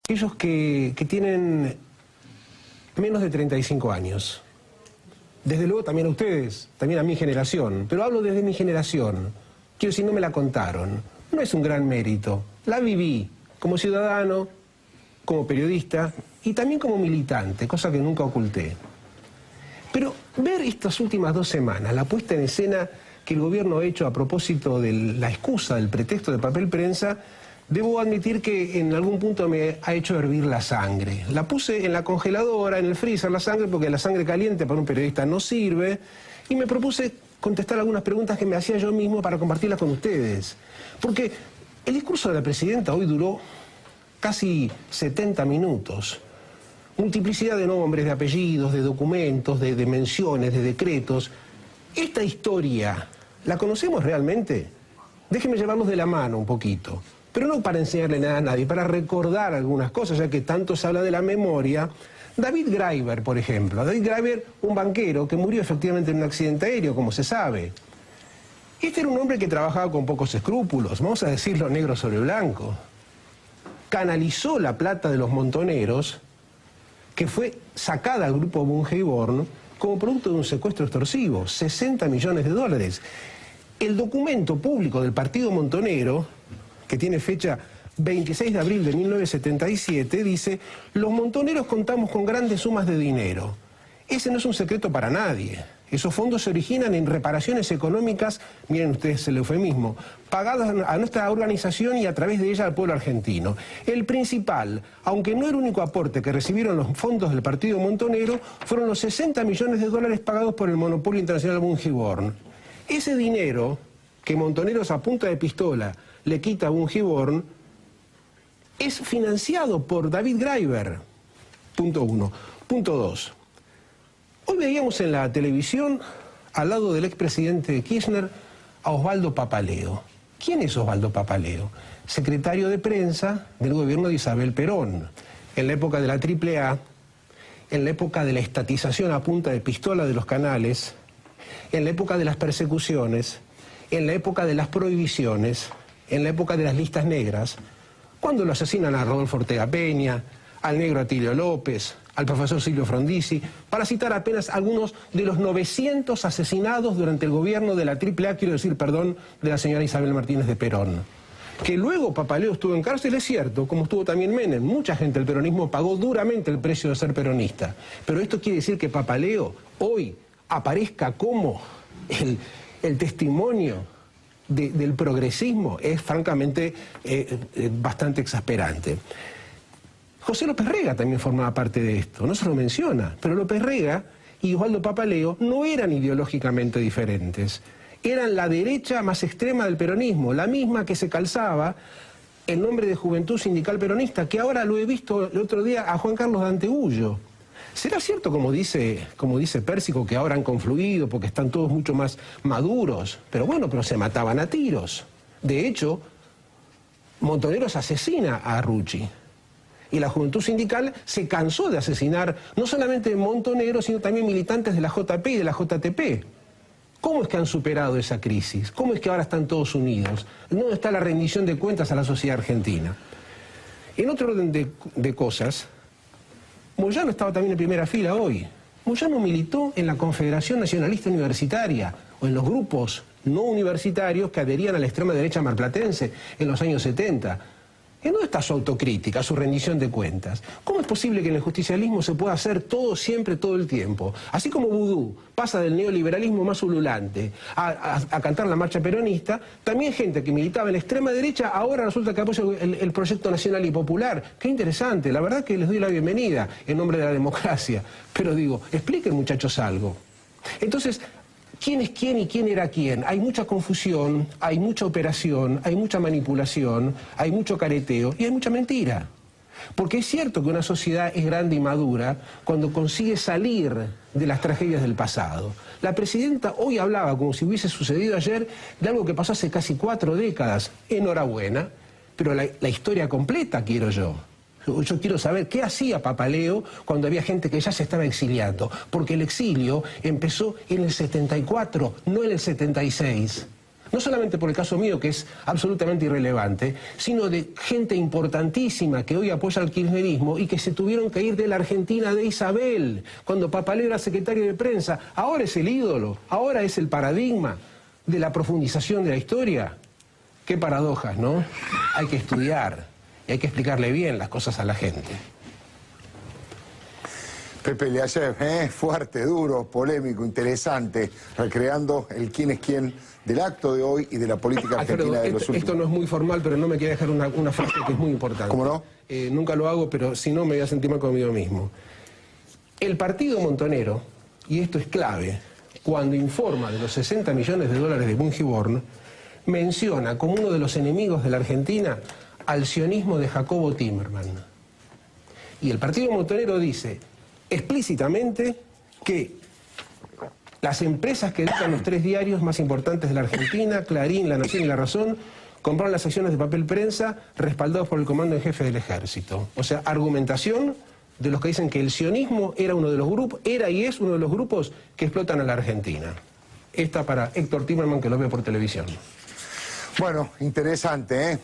Aquellos que tienen menos de 35 años. Desde luego también a ustedes, también a mi generación, pero hablo desde mi generación. Quiero decir, no me la contaron. No es un gran mérito. La viví como ciudadano, como periodista y también como militante, cosa que nunca oculté. Pero ver estas últimas 2 semanas, la puesta en escena que el gobierno ha hecho a propósito de la excusa, del pretexto de papel prensa, debo admitir que en algún punto me ha hecho hervir la sangre. La puse en la congeladora, en el freezer, la sangre, porque la sangre caliente para un periodista no sirve, y me propuse contestar algunas preguntas que me hacía yo mismo para compartirlas con ustedes. Porque el discurso de la presidenta hoy duró casi 70 minutos. Multiplicidad de nombres, de apellidos, de documentos, de menciones, de decretos. Esta historia, ¿la conocemos realmente? Déjenme llevarlos de la mano un poquito. Pero no para enseñarle nada a nadie, para recordar algunas cosas, ya que tanto se habla de la memoria. David Graeber, por ejemplo. David Graeber, un banquero que murió efectivamente en un accidente aéreo, como se sabe. Este era un hombre que trabajaba con pocos escrúpulos, vamos a decirlo negro sobre blanco. Canalizó la plata de los montoneros, que fue sacada al grupo Bunge y Born, como producto de un secuestro extorsivo, $60 millones. El documento público del Partido Montonero, que tiene fecha 26 de abril de 1977, dice: los montoneros contamos con grandes sumas de dinero. Ese no es un secreto para nadie. Esos fondos se originan en reparaciones económicas, miren ustedes el eufemismo, pagadas a nuestra organización y a través de ella al pueblo argentino. El principal, aunque no el único aporte que recibieron los fondos del Partido Montonero, fueron los $60 millones pagados por el monopolio internacional Bunge y Born. Ese dinero que Montoneros a punta de pistola le quita a Bunge y Born es financiado por David Graeber. Punto 1. Punto 2. Hoy veíamos en la televisión, al lado del expresidente Kirchner, a Osvaldo Papaleo. ¿Quién es Osvaldo Papaleo? Secretario de prensa del gobierno de Isabel Perón, en la época de la AAA, en la época de la estatización a punta de pistola de los canales, en la época de las persecuciones, en la época de las prohibiciones, en la época de las listas negras, cuando lo asesinan a Rodolfo Ortega Peña, al negro Atilio López, al profesor Silvio Frondizi, para citar apenas algunos de los 900 asesinados durante el gobierno de la AAA, quiero decir, perdón, de la señora Isabel Martínez de Perón. Que luego Papaleo estuvo en cárcel, es cierto, como estuvo también Menem. Mucha gente del peronismo pagó duramente el precio de ser peronista. Pero esto quiere decir que Papaleo hoy aparezca como el testimonio del progresismo. Es francamente bastante exasperante. José López Rega también formaba parte de esto, no se lo menciona, pero López Rega y Osvaldo Papaleo no eran ideológicamente diferentes, eran la derecha más extrema del peronismo, la misma que se calzaba el nombre de Juventud Sindical Peronista, que ahora lo he visto el otro día a Juan Carlos Dantegullo. ¿Será cierto, como dice Pérsico, que ahora han confluido porque están todos mucho más maduros? Pero bueno, pero se mataban a tiros. De hecho, Montoneros asesina a Rucci. Y la Juventud Sindical se cansó de asesinar no solamente montoneros, sino también militantes de la JP y de la JTP. ¿Cómo es que han superado esa crisis? ¿Cómo es que ahora están todos unidos? ¿Dónde está la rendición de cuentas a la sociedad argentina? En otro orden de cosas, Moyano estaba también en primera fila hoy. Moyano militó en la Confederación Nacionalista Universitaria o en los grupos no universitarios que adherían a la extrema derecha marplatense en los años 70. ¿En dónde está su autocrítica, su rendición de cuentas? ¿Cómo es posible que en el justicialismo se pueda hacer todo siempre, todo el tiempo? Así como Vudú pasa del neoliberalismo más ululante a cantar la marcha peronista, también gente que militaba en la extrema derecha ahora resulta que apoya el proyecto nacional y popular. Qué interesante, la verdad que les doy la bienvenida en nombre de la democracia. Pero digo, expliquen muchachos algo. Entonces, ¿quién es quién y quién era quién? Hay mucha confusión, hay mucha operación, hay mucha manipulación, hay mucho careteo y hay mucha mentira. Porque es cierto que una sociedad es grande y madura cuando consigue salir de las tragedias del pasado. La presidenta hoy hablaba, como si hubiese sucedido ayer, de algo que pasó hace casi 4 décadas. Enhorabuena, pero la historia completa quiero yo. Yo quiero saber qué hacía Papaleo cuando había gente que ya se estaba exiliando, porque el exilio empezó en el 74, no en el 76. No solamente por el caso mío, que es absolutamente irrelevante, sino de gente importantísima que hoy apoya al kirchnerismo y que se tuvieron que ir de la Argentina de Isabel, cuando Papaléu era secretario de prensa. Ahora es el ídolo, ahora es el paradigma de la profundización de la historia. Qué paradojas, ¿no? Hay que estudiar y hay que explicarle bien las cosas a la gente. Pepe Liayev, fuerte, duro, polémico, interesante, recreando el quién es quién del acto de hoy y de la política argentina de los últimos. Esto no es muy formal, pero no me quiere dejar una frase que es muy importante. ¿Cómo no? Nunca lo hago, pero si no me voy a sentir mal conmigo mismo. El partido montonero, y esto es clave, cuando informa de los 60 millones de dólares de Bungiborn, menciona como uno de los enemigos de la Argentina al sionismo de Jacobo Timerman. Y el partido montonero dice explícitamente que las empresas que editan los 3 diarios más importantes de la Argentina, Clarín, La Nación y La Razón, compraron las acciones de papel prensa respaldados por el comando en jefe del ejército. O sea, argumentación de los que dicen que el sionismo era uno de los grupos, era y es uno de los grupos que explotan a la Argentina. Esta para Héctor Timerman, que lo ve por televisión. Bueno, interesante, ¿eh?